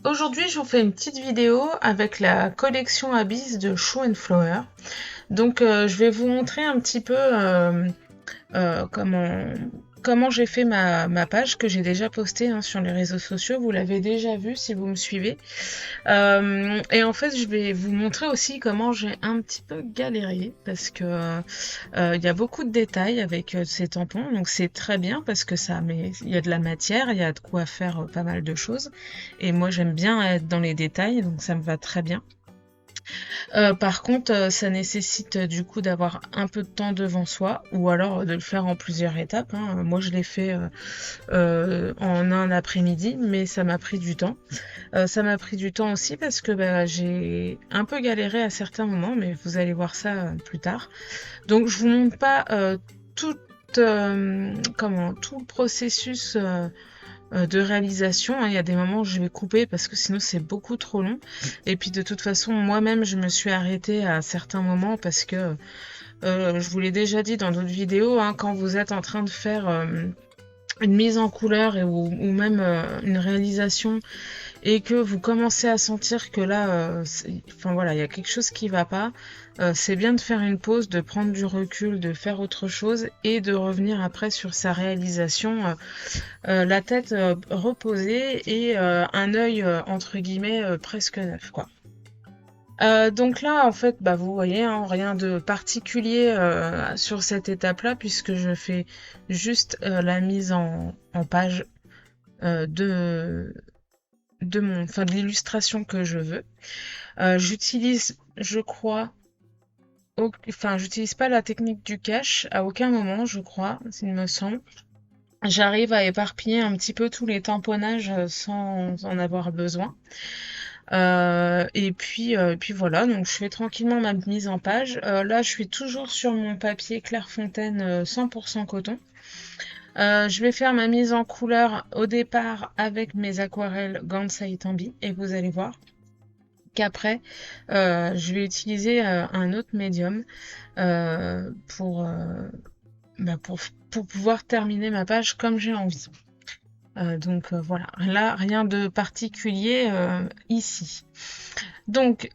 Aujourd'hui, je vous fais une petite vidéo avec la collection Abyss de Shoe and Flower. Donc, je vais vous montrer un petit peu comment j'ai fait ma page que j'ai déjà postée hein, sur les réseaux sociaux. Vous l'avez déjà vu si vous me suivez. Et en fait, je vais vous montrer aussi comment j'ai un petit peu galéré parce que il y a beaucoup de détails avec ces tampons. Donc, c'est très bien parce que il y a de la matière, il y a de quoi faire pas mal de choses. Et moi, j'aime bien être dans les détails, donc ça me va très bien. Par contre, ça nécessite du coup d'avoir un peu de temps devant soi ou alors de le faire en plusieurs étapes, hein. Moi, je l'ai fait en un après-midi, mais ça m'a pris du temps. Ça m'a pris du temps aussi parce que bah, j'ai un peu galéré à certains moments, mais vous allez voir ça plus tard. Donc, je vous montre pas tout, tout le processus de réalisation, hein. Il y a des moments où je vais couper parce que sinon c'est beaucoup trop long. Et puis de toute façon, moi-même, je me suis arrêtée à certains moments parce que je vous l'ai déjà dit dans d'autres vidéos, hein, quand vous êtes en train de faire une mise en couleur ou même une réalisation et que vous commencez à sentir que là, enfin voilà, il y a quelque chose qui va pas, c'est bien de faire une pause, de prendre du recul, de faire autre chose et de revenir après sur sa réalisation, la tête reposée et un œil entre guillemets presque neuf, quoi. Donc là, en fait, bah, vous voyez, hein, rien de particulier sur cette étape-là, puisque je fais juste la mise en page euh, de, de l'illustration que je veux. J'utilise, je crois, j'utilise pas la technique du cache à aucun moment, je crois, il me semble. J'arrive à éparpiller un petit peu tous les tamponnages sans en avoir besoin. Et puis voilà, donc je fais tranquillement ma mise en page. Là, je suis toujours sur mon papier Clairefontaine 100% coton. Je vais faire ma mise en couleur au départ avec mes aquarelles Gansai Tambi et vous allez voir qu'après, je vais utiliser un autre médium euh, pour, euh, pour pouvoir terminer ma page comme j'ai envie. Donc voilà, là, rien de particulier ici. Donc,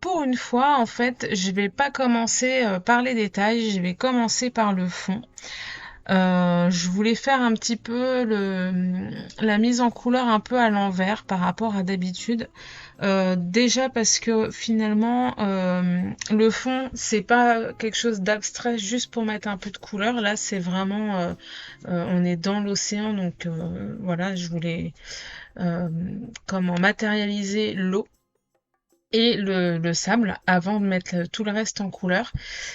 pour une fois, en fait, je vais pas commencer par les détails, je vais commencer par le fond. Je voulais faire un petit peu la mise en couleur un peu à l'envers par rapport à d'habitude. Déjà parce que finalement, le fond, c'est pas quelque chose d'abstrait juste pour mettre un peu de couleur. Là, c'est vraiment, on est dans l'océan, donc voilà, je voulais euh, comment matérialiser l'eau et le sable avant de mettre tout le reste en couleur.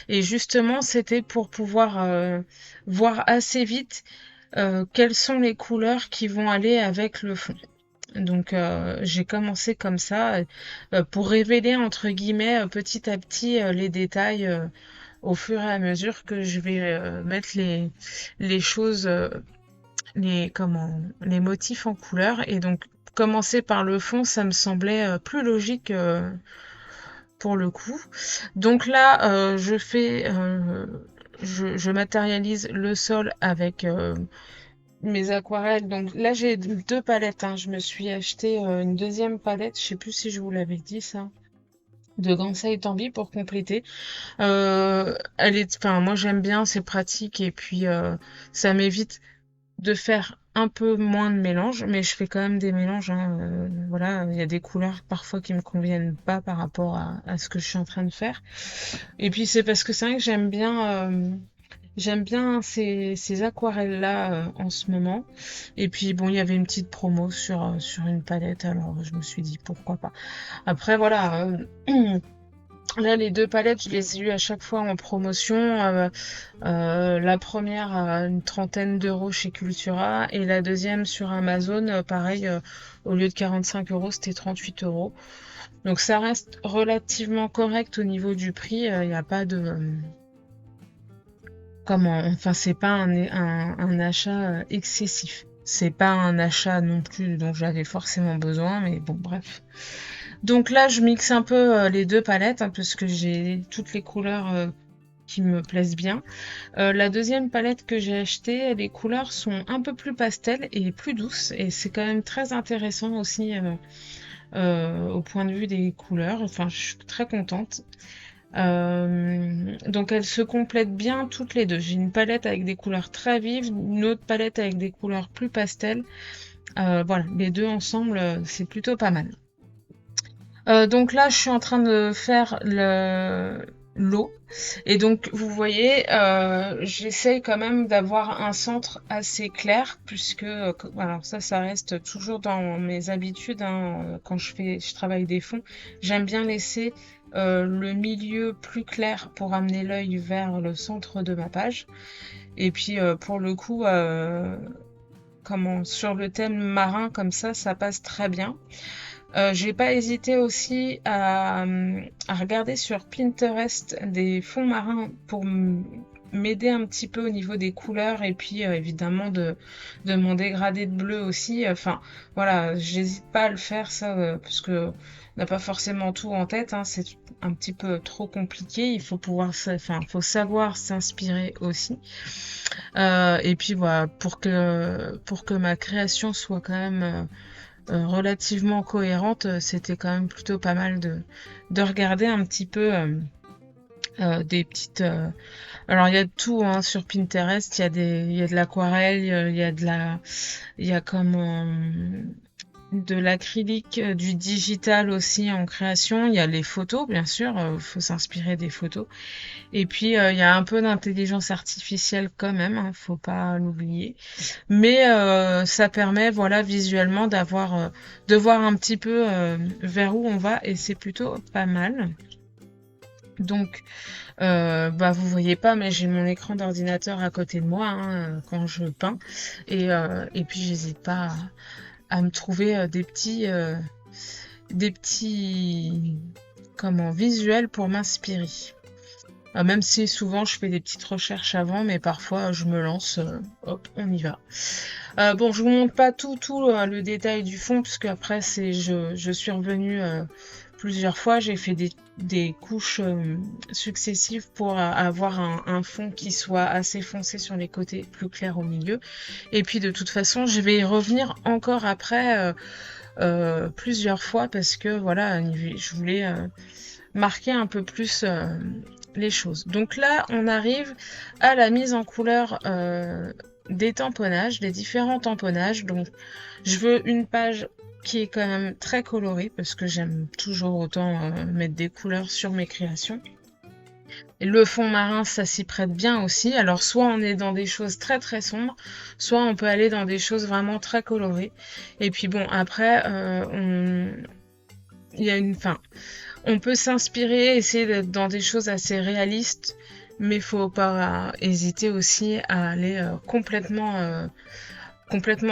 Et justement, c'était pour pouvoir voir assez vite quelles sont les couleurs qui vont aller avec le fond. Donc j'ai commencé comme ça pour révéler entre guillemets petit à petit les détails au fur et à mesure que je vais mettre les choses les motifs en couleur. Et donc commencer par le fond, ça me semblait plus logique pour le coup. Donc là, je matérialise le sol avec mes aquarelles. Donc là, j'ai deux palettes, hein. Je me suis acheté une deuxième palette, je sais plus si je vous l'avais dit ça, de Gansai Tambi pour compléter. Enfin, moi j'aime bien, c'est pratique et puis ça m'évite de faire un peu moins de mélange, mais je fais quand même des mélanges, hein, voilà, il y a des couleurs parfois qui me conviennent pas par rapport à ce que je suis en train de faire. Et puis c'est parce que c'est vrai que j'aime bien ces aquarelles-là en ce moment. Et puis bon, il y avait une petite promo sur une palette, alors je me suis dit pourquoi pas. Après voilà, là, les deux palettes, je les ai eues à chaque fois en promotion. La première à une trentaine d'euros chez Cultura et la deuxième sur Amazon, pareil, au lieu de 45 euros, c'était 38 euros. Donc ça reste relativement correct au niveau du prix. Il n'y a pas de... Enfin, c'est pas un achat excessif. C'est pas un achat non plus dont j'avais forcément besoin, mais bon, bref. Donc là, je mixe un peu les deux palettes, hein, parce que j'ai toutes les couleurs qui me plaisent bien. La deuxième palette que j'ai achetée, les couleurs sont un peu plus pastel et plus douces, et c'est quand même très intéressant aussi au point de vue des couleurs. Enfin, je suis très contente. Donc elles se complètent bien toutes les deux. J'ai une palette avec des couleurs très vives, une autre palette avec des couleurs plus pastel. Voilà, les deux ensemble, c'est plutôt pas mal. Donc là, je suis en train de faire l'eau. Et donc, vous voyez, j'essaye quand même d'avoir un centre assez clair, puisque, alors ça reste toujours dans mes habitudes, hein, quand je travaille des fonds. J'aime bien laisser le milieu plus clair pour amener l'œil vers le centre de ma page. Et puis, pour le coup, sur le thème marin, comme ça passe très bien. J'ai pas hésité aussi à regarder sur Pinterest des fonds marins pour m'aider un petit peu au niveau des couleurs et puis évidemment de mon dégradé de bleu aussi. Enfin voilà, j'hésite pas à le faire ça parce que on n'a pas forcément tout en tête, hein, c'est un petit peu trop compliqué. Il faut faut savoir s'inspirer aussi. Et puis voilà, pour que ma création soit quand même relativement cohérente, c'était quand même plutôt pas mal de regarder un petit peu des petites. Alors il y a de tout hein, sur Pinterest, il y a de l'aquarelle, il y a comme de l'acrylique, du digital aussi en création. Il y a les photos, bien sûr, faut s'inspirer des photos. Et puis il y a un peu d'intelligence artificielle quand même, hein, faut pas l'oublier. Mais ça permet, voilà, visuellement de voir un petit peu vers où on va et c'est plutôt pas mal. Donc, bah vous voyez pas, mais j'ai mon écran d'ordinateur à côté de moi hein, quand je peins et puis j'hésite pas à me trouver des petits comment visuels pour m'inspirer. Même si souvent je fais des petites recherches avant, mais parfois je me lance, hop, on y va. Bon, je vous montre pas tout le détail du fond, puisque après je suis revenue plusieurs fois, j'ai fait des couches successives pour avoir un fond qui soit assez foncé sur les côtés, plus clair au milieu. Et puis de toute façon, je vais y revenir encore après plusieurs fois parce que voilà, je voulais marquer un peu plus les choses. Donc là, on arrive à la mise en couleur des tamponnages, des différents tamponnages. Donc, je veux une page qui est quand même très colorée parce que j'aime toujours autant mettre des couleurs sur mes créations. Et le fond marin, ça s'y prête bien aussi. Alors, soit on est dans des choses très très sombres, soit on peut aller dans des choses vraiment très colorées. Et puis bon, après, il y a on peut s'inspirer, essayer d'être dans des choses assez réalistes, mais faut pas hésiter aussi à aller complètement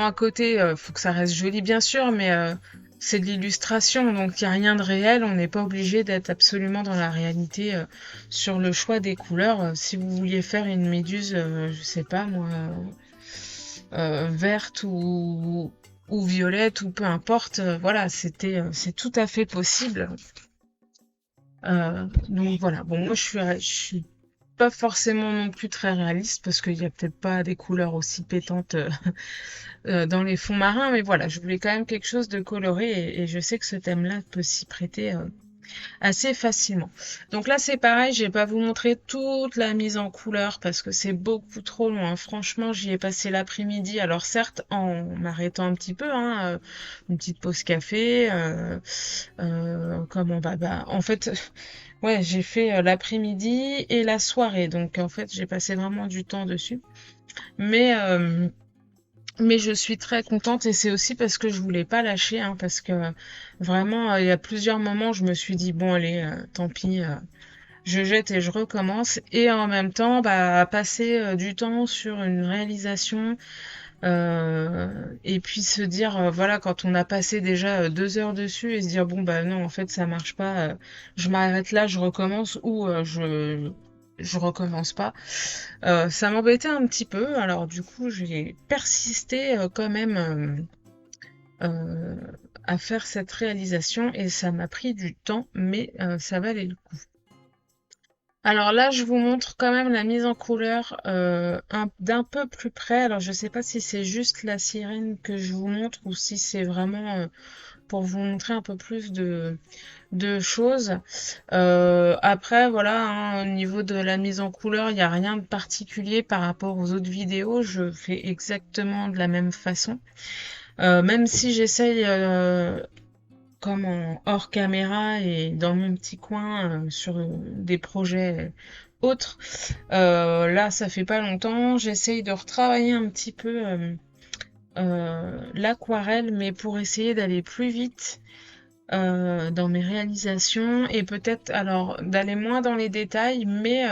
à côté. Faut que ça reste joli bien sûr, mais c'est de l'illustration, donc il n'y a rien de réel. On n'est pas obligé d'être absolument dans la réalité sur le choix des couleurs. Si vous vouliez faire une méduse, je sais pas moi, verte ou violette ou peu importe, voilà, c'est tout à fait possible. Donc voilà, bon moi je suis pas forcément non plus très réaliste parce qu'il y a peut-être pas des couleurs aussi pétantes dans les fonds marins, mais voilà, je voulais quand même quelque chose de coloré et je sais que ce thème-là peut s'y prêter assez facilement. Donc là c'est pareil, je vais pas vous montrer toute la mise en couleur parce que c'est beaucoup trop long, hein. Franchement, j'y ai passé l'après-midi. Alors certes en m'arrêtant un petit peu, hein, une petite pause café, en fait, ouais, j'ai fait l'après-midi et la soirée, donc en fait j'ai passé vraiment du temps dessus. Mais mais je suis très contente et c'est aussi parce que je voulais pas lâcher, hein, parce que vraiment, il y a plusieurs moments, je me suis dit, bon, allez, tant pis, je jette et je recommence. Et en même temps, bah, passer du temps sur une réalisation et puis se dire, voilà, quand on a passé déjà 2 heures dessus et se dire, bon, bah non, en fait, ça marche pas, je m'arrête là, je recommence ou je recommence pas. Ça m'embêtait un petit peu, alors du coup j'ai persisté quand même euh, à faire cette réalisation et ça m'a pris du temps, mais ça valait le coup. Alors là, je vous montre quand même la mise en couleur d'un peu plus près. Alors je sais pas si c'est juste la sirène que je vous montre ou si c'est vraiment pour vous montrer un peu plus de choses. Après, voilà, hein, au niveau de la mise en couleur, il n'y a rien de particulier par rapport aux autres vidéos. Je fais exactement de la même façon. Même si j'essaye, comme en hors caméra et dans mon petit coin, sur des projets autres, là, ça fait pas longtemps, j'essaye de retravailler un petit peu l'aquarelle, mais pour essayer d'aller plus vite dans mes réalisations et peut-être alors d'aller moins dans les détails, mais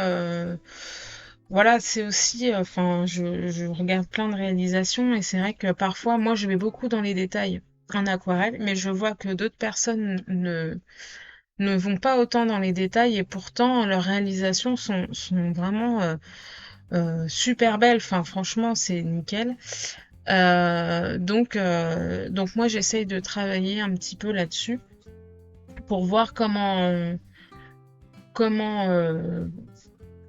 voilà, c'est aussi, enfin, je regarde plein de réalisations et c'est vrai que parfois, moi, je vais beaucoup dans les détails en aquarelle, mais je vois que d'autres personnes ne vont pas autant dans les détails et pourtant leurs réalisations sont vraiment super belles. Enfin, franchement, c'est nickel. Donc moi, j'essaye de travailler un petit peu là-dessus pour voir comment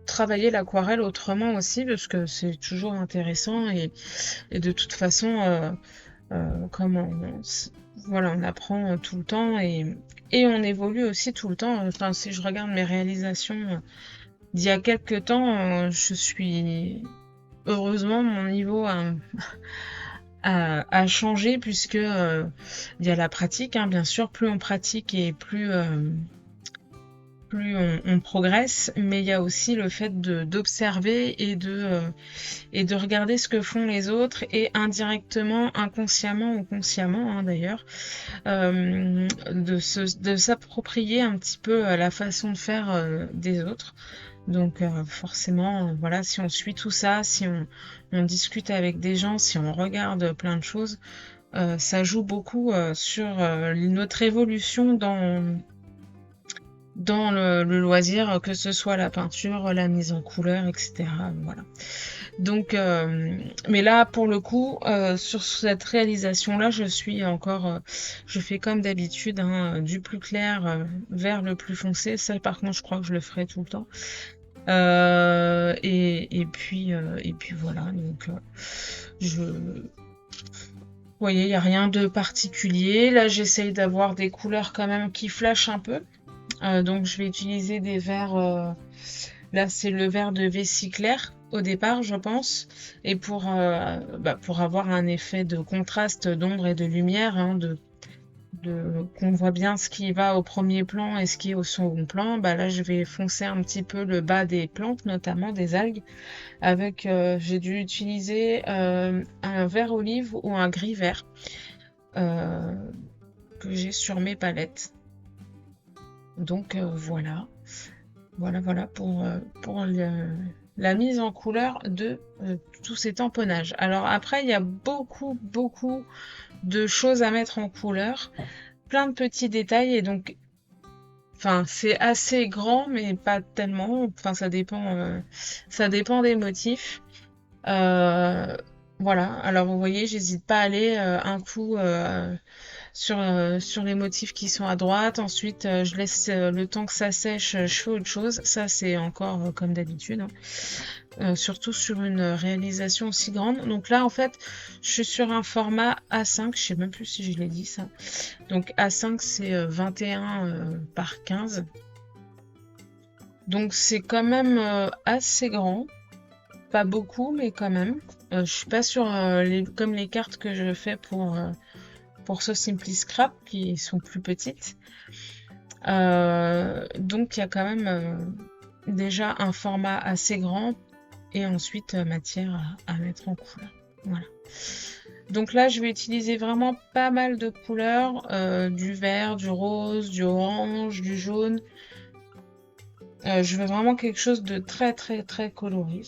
travailler l'aquarelle autrement aussi, parce que c'est toujours intéressant et de toute façon, voilà, on apprend tout le temps et on évolue aussi tout le temps. Enfin, si je regarde mes réalisations d'il y a quelques temps, je suis heureusement mon niveau a changé puisque il y a la pratique, hein, bien sûr. Plus on pratique et plus on progresse, mais il y a aussi le fait d'observer et de regarder ce que font les autres et indirectement, inconsciemment ou consciemment d'ailleurs, de s'approprier un petit peu la façon de faire des autres. Donc forcément, voilà, si on suit tout ça, si on discute avec des gens, si on regarde plein de choses, ça joue beaucoup sur notre évolution dans le loisir, que ce soit la peinture, la mise en couleur, etc. Voilà. Donc, mais là, pour le coup, sur cette réalisation-là, je suis encore, je fais comme d'habitude, hein, du plus clair vers le plus foncé. Ça, par contre, je crois que je le ferai tout le temps. Et puis voilà. Donc, vous voyez, il n'y a rien de particulier. Là, j'essaye d'avoir des couleurs quand même qui flashent un peu. Donc je vais utiliser des verres, là c'est le verre de vessie clair au départ je pense, et pour avoir un effet de contraste d'ombre et de lumière, hein, qu'on voit bien ce qui va au premier plan et ce qui est au second plan, bah là je vais foncer un petit peu le bas des plantes, notamment des algues, avec, j'ai dû utiliser un vert olive ou un gris vert euh, que j'ai sur mes palettes. Donc voilà. Voilà pour la mise en couleur de tous ces tamponnages. Alors après, il y a beaucoup de choses à mettre en couleur, plein de petits détails et donc, enfin, c'est assez grand, mais pas tellement. Enfin, ça dépend des motifs. Euh, voilà. Alors vous voyez, j'hésite pas à aller un coup sur les motifs qui sont à droite. Ensuite, je laisse le temps que ça sèche, je fais autre chose. Ça, c'est encore comme d'habitude, hein. Surtout sur une réalisation aussi grande. Donc là, en fait, je suis sur un format A5. Je sais même plus si je l'ai dit ça. Donc A5, c'est 21 par 15. Donc c'est quand même assez grand. Pas beaucoup, mais quand même. Je suis pas sur comme les cartes que je fais pour ce Simply Scrap qui sont plus petites. Donc il y a quand même déjà un format assez grand et ensuite matière à mettre en couleur. Voilà. Donc là je vais utiliser vraiment pas mal de couleurs, du vert, du rose, du orange, du jaune. Je veux vraiment quelque chose de très coloré.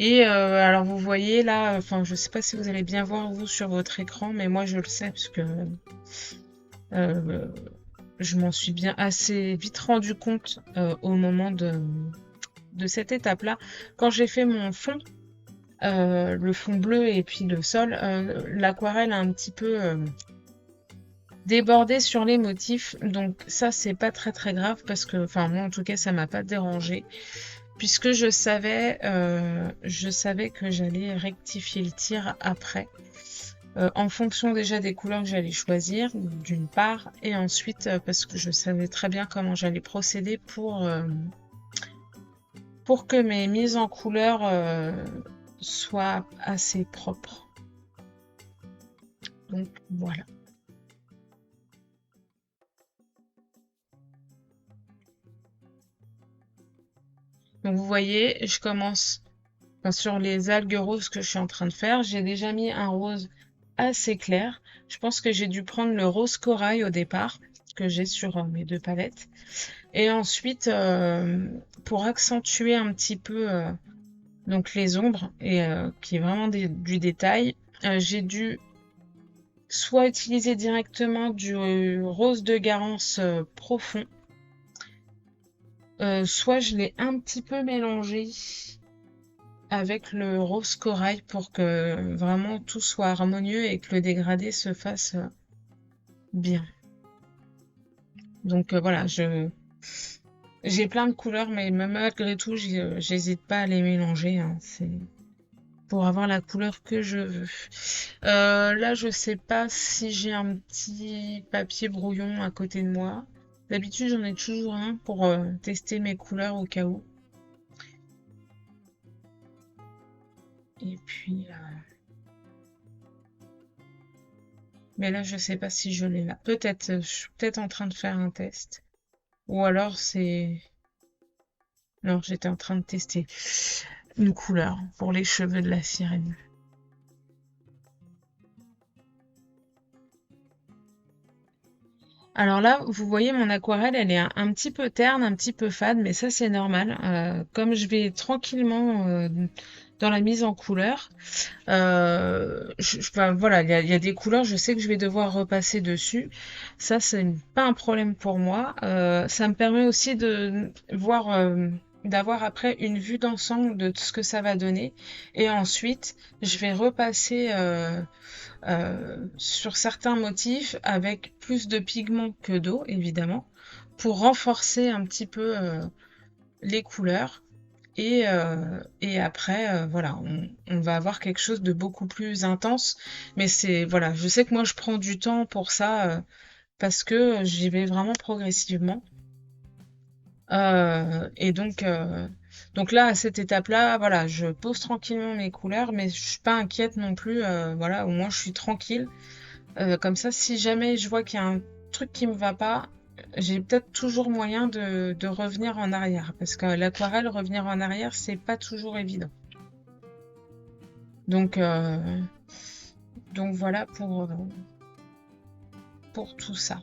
Et alors vous voyez là, enfin je sais pas si vous allez bien voir vous sur votre écran, mais moi je le sais parce que euh, je m'en suis bien assez vite rendu compte au moment de cette étape-là. Quand j'ai fait mon fond, le fond bleu et puis le sol, l'aquarelle a un petit peu déborder sur les motifs. Donc ça, c'est pas très très grave parce que, enfin moi en tout cas, ça m'a pas dérangé puisque je savais que j'allais rectifier le tir après. En fonction déjà des couleurs que j'allais choisir, d'une part, et ensuite parce que je savais très bien comment j'allais procéder pour que mes mises en couleur soient assez propres. Donc voilà. Donc vous voyez, je commence sur les algues roses que je suis en train de faire. J'ai déjà mis un rose assez clair. Je pense que j'ai dû prendre le rose corail au départ, que j'ai sur mes deux palettes. Et ensuite, pour accentuer un petit peu donc les ombres, et qui est vraiment du détail, j'ai dû soit utiliser directement du rose de Garance profond, soit je l'ai un petit peu mélangé avec le rose corail pour que vraiment tout soit harmonieux et que le dégradé se fasse bien. Donc voilà, j'ai plein de couleurs, mais même malgré tout, j'hésite pas à les mélanger, hein. C'est pour avoir la couleur que je veux. Là, je sais pas si j'ai un petit papier brouillon à côté de moi. D'habitude, j'en ai toujours un pour tester mes couleurs au cas où. Et puis, mais là, je sais pas si je l'ai là. Peut-être, je suis peut-être en train de faire un test. Ou alors c'est... Non, j'étais en train de tester une couleur pour les cheveux de la sirène. Alors là, vous voyez, mon aquarelle, elle est un petit peu terne, un petit peu fade, mais ça, c'est normal. Comme je vais tranquillement dans la mise en couleur, enfin, voilà, il y a des couleurs, je sais que je vais devoir repasser dessus. Ça, c'est pas un problème pour moi. Ça me permet aussi de voir, d'avoir après une vue d'ensemble de ce que ça va donner. Et ensuite, je vais repasser sur certains motifs avec plus de pigments que d'eau, évidemment, pour renforcer un petit peu les couleurs. Et après, voilà, on va avoir quelque chose de beaucoup plus intense. Mais c'est, voilà, je sais que moi, je prends du temps pour ça parce que j'y vais vraiment progressivement. Et donc là, à cette étape-là, voilà, je pose tranquillement mes couleurs, mais je suis pas inquiète non plus. Voilà, au moins, je suis tranquille. Comme ça, si jamais je vois qu'il y a un truc qui me va pas, j'ai peut-être toujours moyen de revenir en arrière. Parce que l'aquarelle, revenir en arrière, c'est pas toujours évident. Donc, donc voilà pour tout ça.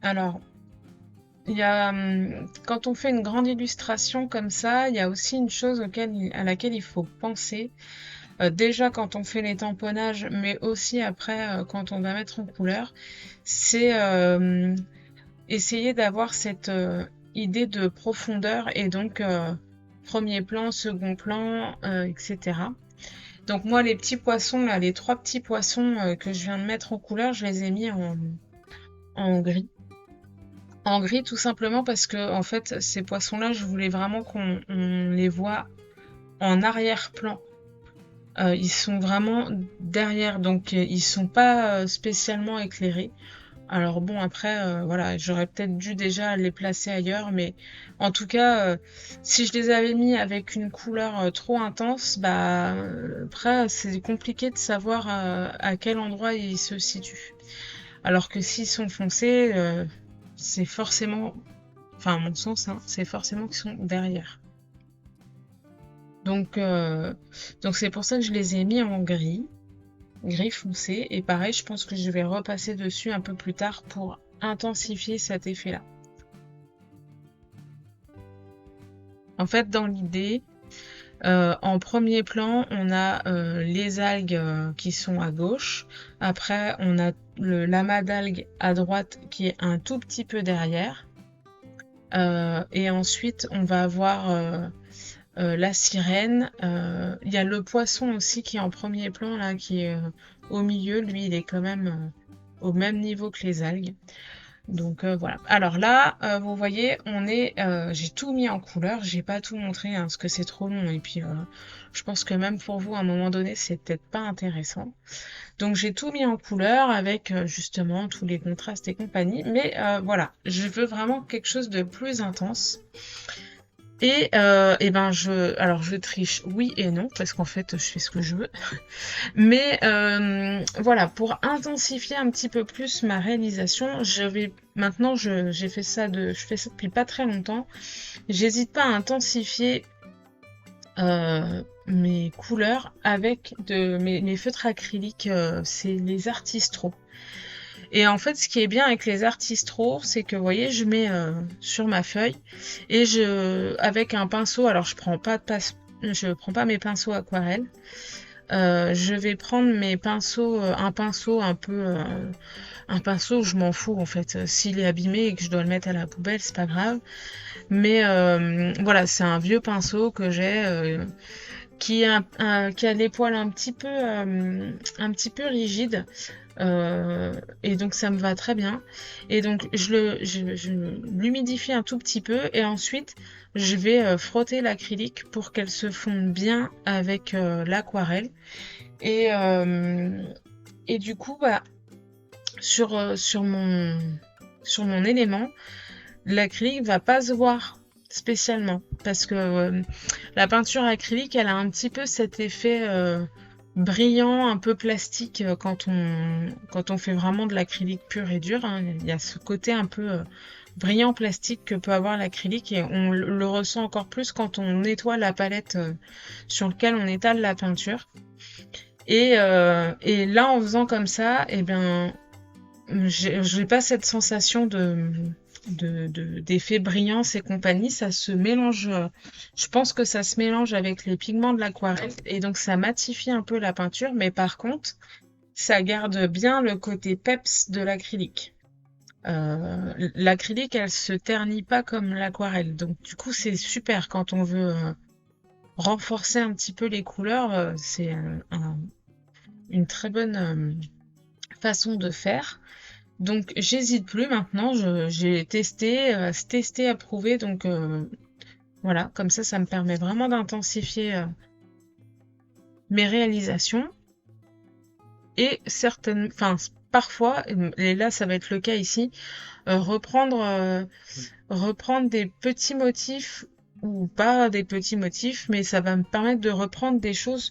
Alors, il y a, quand on fait une grande illustration comme ça, il y a aussi une chose à laquelle il faut penser. Déjà quand on fait les tamponnages, mais aussi après quand on va mettre en couleur, c'est essayer d'avoir cette idée de profondeur et donc premier plan, second plan, etc. Donc moi les petits poissons là, les trois petits poissons que je viens de mettre en couleur, je les ai mis en gris. En gris tout simplement parce que en fait ces poissons-là, je voulais vraiment qu'on les voit en arrière-plan. Ils sont vraiment derrière, donc ils sont pas spécialement éclairés. Alors bon, après, voilà, j'aurais peut-être dû déjà les placer ailleurs, mais en tout cas, si je les avais mis avec une couleur trop intense, bah après, c'est compliqué de savoir à quel endroit ils se situent. Alors que s'ils sont foncés, c'est forcément, enfin à mon sens, hein, c'est forcément qu'ils sont derrière. Donc, donc c'est pour ça que je les ai mis en gris foncé. Et pareil, je pense que je vais repasser dessus un peu plus tard pour intensifier cet effet-là. En fait, dans l'idée, En premier plan, on a les algues qui sont à gauche. Après, on a le l'amas d'algues à droite qui est un tout petit peu derrière. Et ensuite, on va avoir la sirène. Il y a le poisson aussi qui est en premier plan, là, qui est au milieu. Lui, il est quand même au même niveau que les algues. Donc voilà. Alors là, vous voyez, j'ai tout mis en couleur. J'ai pas tout montré hein, parce que c'est trop long. Et puis, je pense que même pour vous, à un moment donné, c'est peut-être pas intéressant. Donc j'ai tout mis en couleur avec justement tous les contrastes et compagnie. Mais voilà, je veux vraiment quelque chose de plus intense. Et ben alors je triche oui et non parce qu'en fait je fais ce que je veux. Mais voilà, pour intensifier un petit peu plus ma réalisation, je fais ça depuis pas très longtemps. J'hésite pas à intensifier mes couleurs avec mes feutres acryliques, c'est les Artistro. Et en fait, ce qui est bien avec les Artistro, c'est que vous voyez, je mets sur ma feuille et avec un pinceau, alors je prends pas mes pinceaux aquarelle. Je vais prendre un pinceau un pinceau, je m'en fous en fait. S'il est abîmé et que je dois le mettre à la poubelle, c'est pas grave. Mais voilà, c'est un vieux pinceau que j'ai qui a les poils un petit peu rigides. Et donc ça me va très bien. Et donc je l'humidifie un tout petit peu et ensuite je vais frotter l'acrylique pour qu'elle se fonde bien avec l'aquarelle. Et, euh, et du coup, bah, sur mon élément, l'acrylique va pas se voir spécialement parce que la peinture acrylique, elle a un petit peu cet effet brillant, un peu plastique quand on fait vraiment de l'acrylique pur et dur. Hein. Il y a ce côté un peu brillant plastique que peut avoir l'acrylique et on le ressent encore plus quand on nettoie la palette sur laquelle on étale la peinture. Et là, en faisant comme ça, eh bien, j'ai pas cette sensation d'effet brillance et compagnie. Ça se mélange. Je pense que ça se mélange avec les pigments de l'aquarelle et donc ça matifie un peu la peinture. Mais par contre, ça garde bien le côté peps de l'acrylique. L'acrylique, elle se ternit pas comme l'aquarelle. Donc du coup, c'est super quand on veut renforcer un petit peu les couleurs. C'est une très bonne façon de faire. Donc j'hésite plus maintenant, j'ai testé, c'est testé, approuvé, donc voilà, comme ça me permet vraiment d'intensifier mes réalisations et parfois, et là ça va être le cas ici, reprendre des petits motifs ou pas des petits motifs, mais ça va me permettre de reprendre des choses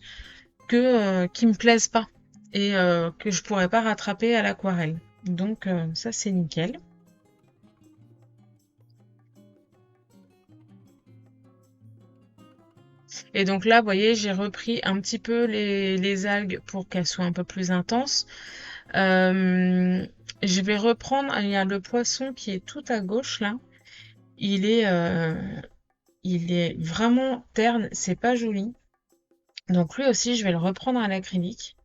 qui me plaisent pas et que je pourrais pas rattraper à l'aquarelle. Donc ça c'est nickel. Et donc là, vous voyez, j'ai repris un petit peu les algues pour qu'elles soient un peu plus intenses. Euh, je vais reprendre, il y a le poisson qui est tout à gauche là. Il est, euh, il est vraiment terne, c'est pas joli. Donc lui aussi, je vais le reprendre à l'acrylique.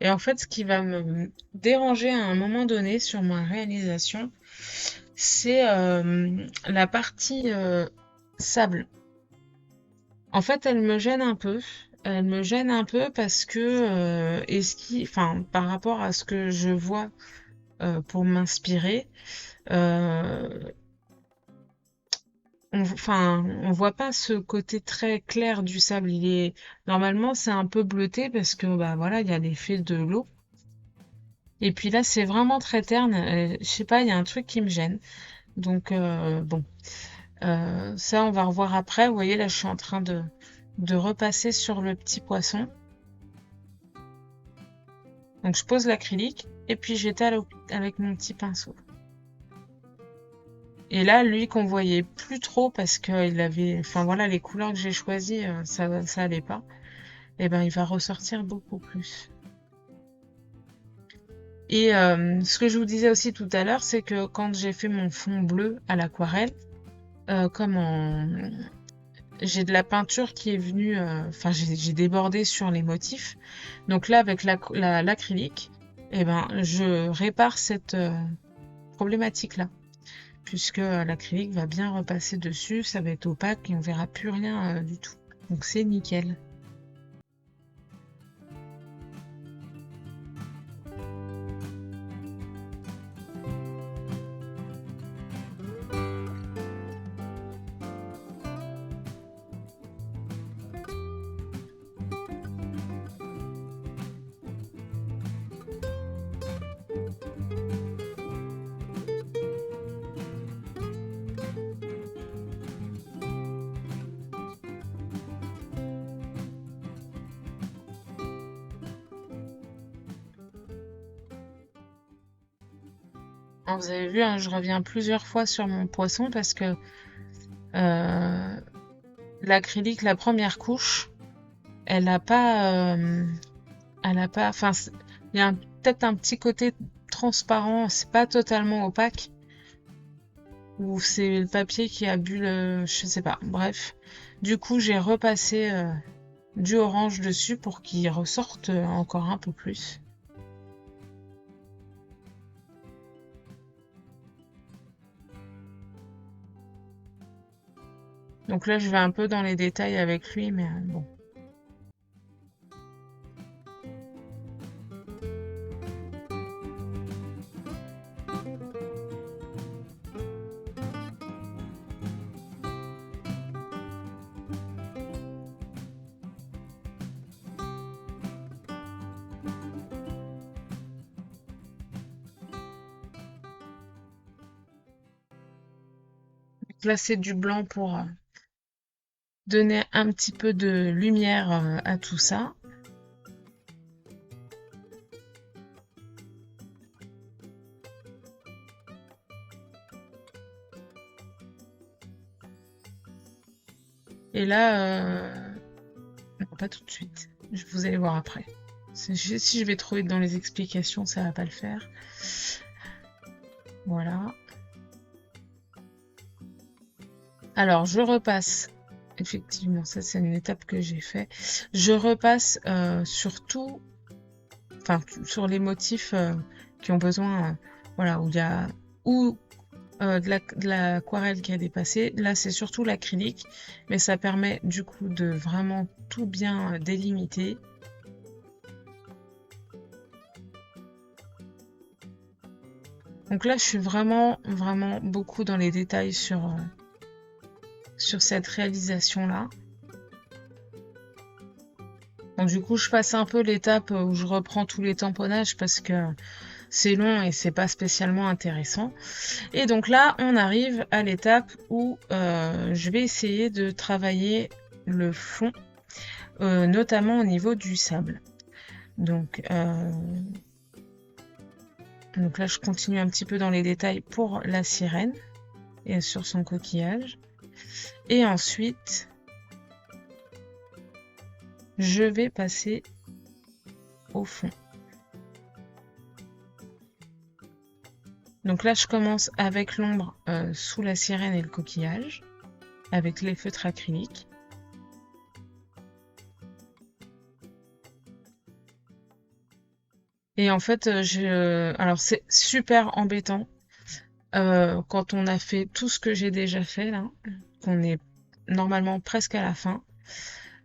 Et en fait, ce qui va me déranger à un moment donné sur ma réalisation, c'est la partie sable. En fait, elle me gêne un peu. Elle me gêne un peu parce que, par rapport à ce que je vois pour m'inspirer, euh, on voit pas ce côté très clair du sable. Normalement, c'est un peu bleuté parce que, bah voilà, il y a l'effet de l'eau. Et puis là, c'est vraiment très terne. Je sais pas, il y a un truc qui me gêne. Donc, bon. Ça, on va revoir après. Vous voyez, là, je suis en train de repasser sur le petit poisson. Donc je pose l'acrylique et puis j'étale avec mon petit pinceau. Et là, lui qu'on voyait plus trop parce qu'il avait, enfin voilà, les couleurs que j'ai choisies, ça allait pas. Et ben il va ressortir beaucoup plus. Et ce que je vous disais aussi tout à l'heure, c'est que quand j'ai fait mon fond bleu à l'aquarelle, comme j'ai de la peinture qui est venue, enfin j'ai débordé sur les motifs. Donc là, avec l'acrylique, eh ben, je répare cette problématique-là, puisque l'acrylique va bien repasser dessus, ça va être opaque et on verra plus rien du tout. Donc c'est nickel. Alors, vous avez vu, hein, je reviens plusieurs fois sur mon poisson parce que euh, l'acrylique, la première couche, elle a pas, enfin, il y a peut-être un petit côté transparent, c'est pas totalement opaque, ou c'est le papier qui a bu je sais pas, bref. Du coup, j'ai repassé du orange dessus pour qu'il ressorte encore un peu plus. Donc là, je vais un peu dans les détails avec lui, mais bon. Donc là, c'est du blanc pour donner un petit peu de lumière à tout ça. Et là, non, pas tout de suite. Vous allez voir après. Si je vais trop vite dans les explications, ça va pas le faire. Voilà. Alors, je repasse. Effectivement, ça c'est une étape que j'ai fait. Je repasse sur tout, enfin sur les motifs qui ont besoin, voilà, où il y a ou de l'aquarelle qui a dépassé. Là, c'est surtout l'acrylique, mais ça permet du coup de vraiment tout bien délimiter. Donc là, je suis vraiment beaucoup dans les détails sur cette réalisation-là. Donc du coup, je passe un peu l'étape où je reprends tous les tamponnages parce que c'est long et c'est pas spécialement intéressant. Et donc là, on arrive à l'étape où je vais essayer de travailler le fond, notamment au niveau du sable. Donc là, je continue un petit peu dans les détails pour la sirène et sur son coquillage. Et ensuite, je vais passer au fond. Donc là, je commence avec l'ombre sous la sirène et le coquillage, avec les feutres acryliques. Et en fait, alors c'est super embêtant quand on a fait tout ce que j'ai déjà fait là, qu'on est normalement presque à la fin,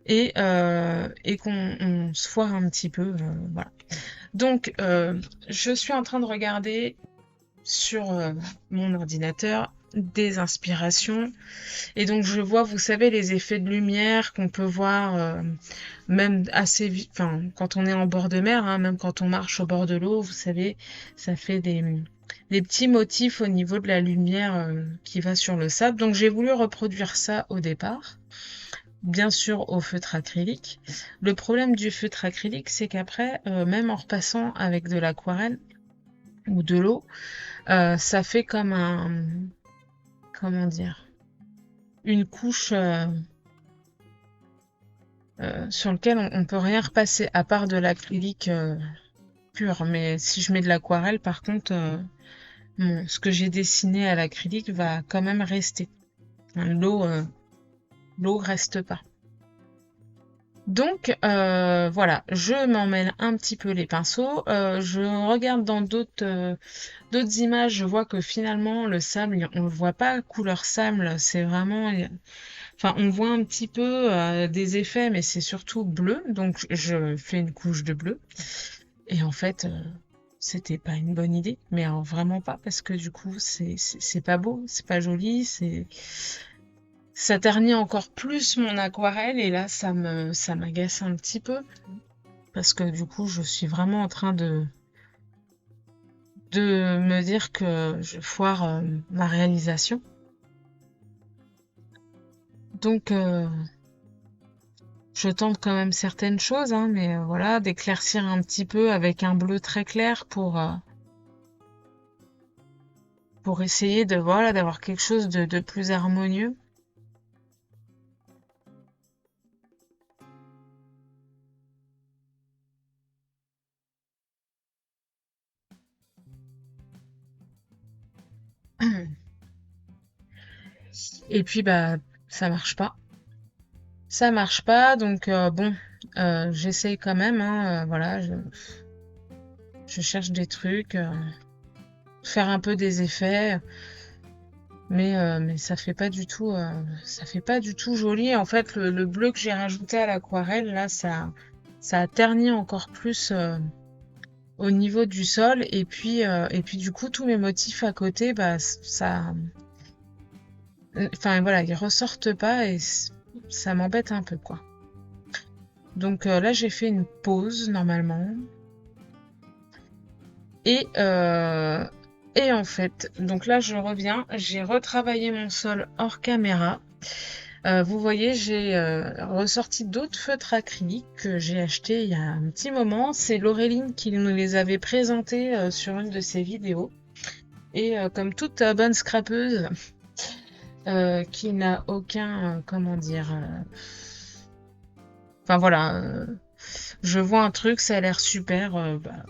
et qu'on se foire un petit peu, voilà. Donc, je suis en train de regarder sur mon ordinateur des inspirations, et donc je vois, vous savez, les effets de lumière qu'on peut voir même assez vite, enfin quand on est en bord de mer, hein, même quand on marche au bord de l'eau, vous savez, ça fait des petits motifs au niveau de la lumière qui va sur le sable. Donc j'ai voulu reproduire ça au départ. bien sûr au feutre acrylique. Le problème du feutre acrylique, c'est qu'après, même en repassant avec de l'aquarelle ou de l'eau, ça fait comme un, comment dire, une couche sur lequel on peut rien repasser à part de l'acrylique pur. Mais si je mets de l'aquarelle, par contre, ce que j'ai dessiné à l'acrylique va quand même rester. Hein, l'eau reste pas. Donc voilà, je m'emmêle un petit peu les pinceaux. Je regarde dans d'autres images, je vois que finalement le sable, on le voit pas couleur sable, c'est vraiment, enfin on voit un petit peu des effets, mais c'est surtout bleu. Donc je fais une couche de bleu. Et en fait, c'était pas une bonne idée, mais alors vraiment pas parce que du coup c'est pas beau, c'est pas joli, ça ternit encore plus mon aquarelle et là ça m'agace un petit peu parce que du coup je suis vraiment en train de me dire que je foire ma réalisation. Donc je tente quand même certaines choses, hein, mais voilà, d'éclaircir un petit peu avec un bleu très clair pour essayer de voilà d'avoir quelque chose de plus harmonieux. Et puis bah ça marche pas. Ça marche pas, donc bon, j'essaye quand même, hein, voilà, je cherche des trucs, faire un peu des effets, mais ça fait pas du tout joli. En fait, le bleu que j'ai rajouté à l'aquarelle, là, ça a terni encore plus au niveau du sol, et puis du coup, tous mes motifs à côté, bah, ça, enfin voilà, ils ressortent pas et ça m'embête un peu, quoi. Donc là, j'ai fait une pause normalement. Et, euh, et en fait, donc là, je reviens, j'ai retravaillé mon sol hors caméra. Vous voyez, j'ai ressorti d'autres feutres acryliques que j'ai achetés il y a un petit moment. C'est Laureline qui nous les avait présentés sur une de ses vidéos. Et comme toute bonne scrapeuse, qui n'a aucun, comment dire, enfin voilà, je vois un truc, ça a l'air super, bah,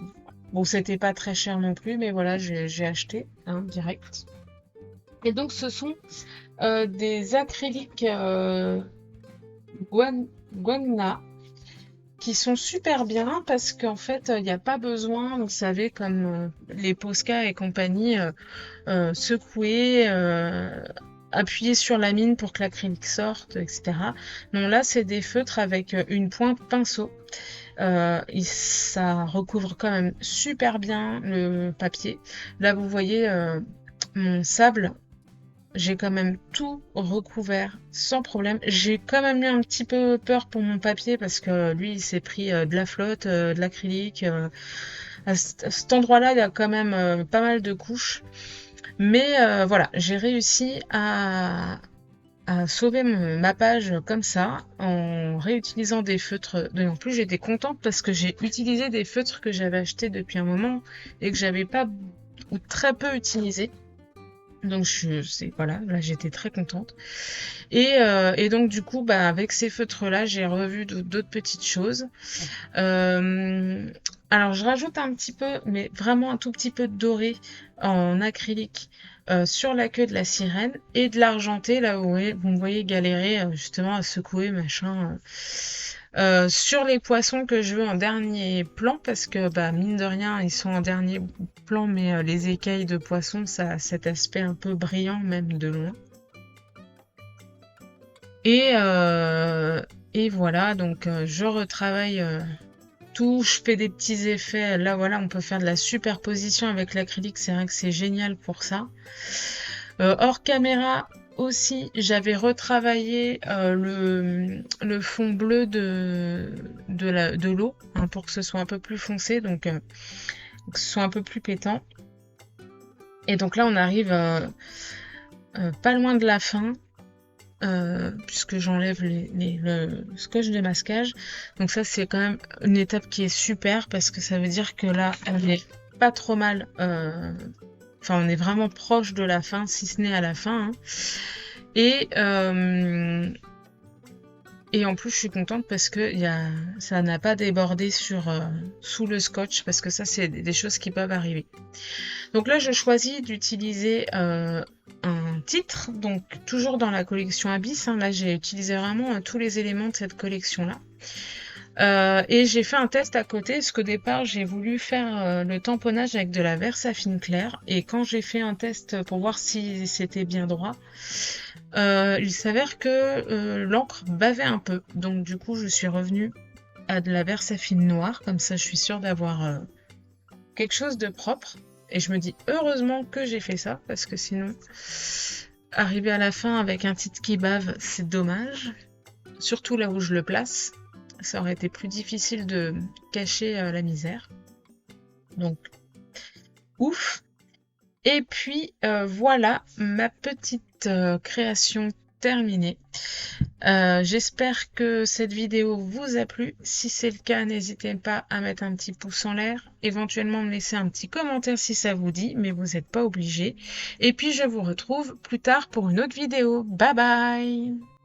bon, c'était pas très cher non plus, mais voilà, j'ai acheté, hein, direct. Et donc, ce sont des acryliques Guanna qui sont super bien parce qu'en fait, il n'y a pas besoin, vous savez, comme les Posca et compagnie, secouer, appuyer sur la mine pour que l'acrylique sorte, etc. Non, là, c'est des feutres avec une pointe pinceau. Ça recouvre quand même super bien le papier. Là, vous voyez mon sable, j'ai quand même tout recouvert sans problème. J'ai quand même eu un petit peu peur pour mon papier parce que lui, il s'est pris de la flotte, de l'acrylique. À cet endroit-là, il y a quand même pas mal de couches. Mais voilà, j'ai réussi à sauver ma page comme ça en réutilisant des feutres. En plus, j'étais contente parce que j'ai utilisé des feutres que j'avais achetés depuis un moment et que j'avais pas ou très peu utilisé. Donc voilà, là j'étais très contente. Et donc du coup, bah avec ces feutres-là, j'ai revu d'autres petites choses. Euh, alors je rajoute un petit peu, mais vraiment un tout petit peu de doré en acrylique sur la queue de la sirène et de l'argenté là où vous me voyez galérer justement à secouer machin. Sur les poissons que je veux en dernier plan parce que bah mine de rien ils sont en dernier plan, mais les écailles de poisson ça a cet aspect un peu brillant même de loin. Et, euh, et voilà, donc je retravaille tout, je fais des petits effets. Là, voilà, on peut faire de la superposition avec l'acrylique, c'est vrai que c'est génial pour ça. Hors caméra aussi, j'avais retravaillé le fond bleu de l'eau hein, pour que ce soit un peu plus foncé, donc que ce soit un peu plus pétant. Et donc là, on arrive pas loin de la fin. puisque j'enlève le scotch de masquage. Donc ça, c'est quand même une étape qui est super parce que ça veut dire que là, on est pas trop mal. Enfin, on est vraiment proche de la fin, si ce n'est à la fin, hein. Et, et en plus, je suis contente parce que ça n'a pas débordé sous le scotch, parce que ça, c'est des choses qui peuvent arriver. Donc là, je choisis d'utiliser un titre, donc toujours dans la collection Abyss, hein. Là, j'ai utilisé vraiment tous les éléments de cette collection-là. Et j'ai fait un test à côté, parce qu'au départ, j'ai voulu faire le tamponnage avec de la Versafine claire. Et quand j'ai fait un test pour voir si c'était bien droit, il s'avère que l'encre bavait un peu. Donc du coup, je suis revenue à de la Versafine noire. Comme ça, je suis sûre d'avoir quelque chose de propre. Et je me dis heureusement que j'ai fait ça, parce que sinon, arriver à la fin avec un titre qui bave, c'est dommage. Surtout là où je le place. Ça aurait été plus difficile de cacher la misère. Donc, ouf. Et puis, voilà ma petite création terminée. J'espère que cette vidéo vous a plu. Si c'est le cas, n'hésitez pas à mettre un petit pouce en l'air, éventuellement me laisser un petit commentaire si ça vous dit, mais vous n'êtes pas obligé. Et puis je vous retrouve plus tard pour une autre vidéo. Bye bye!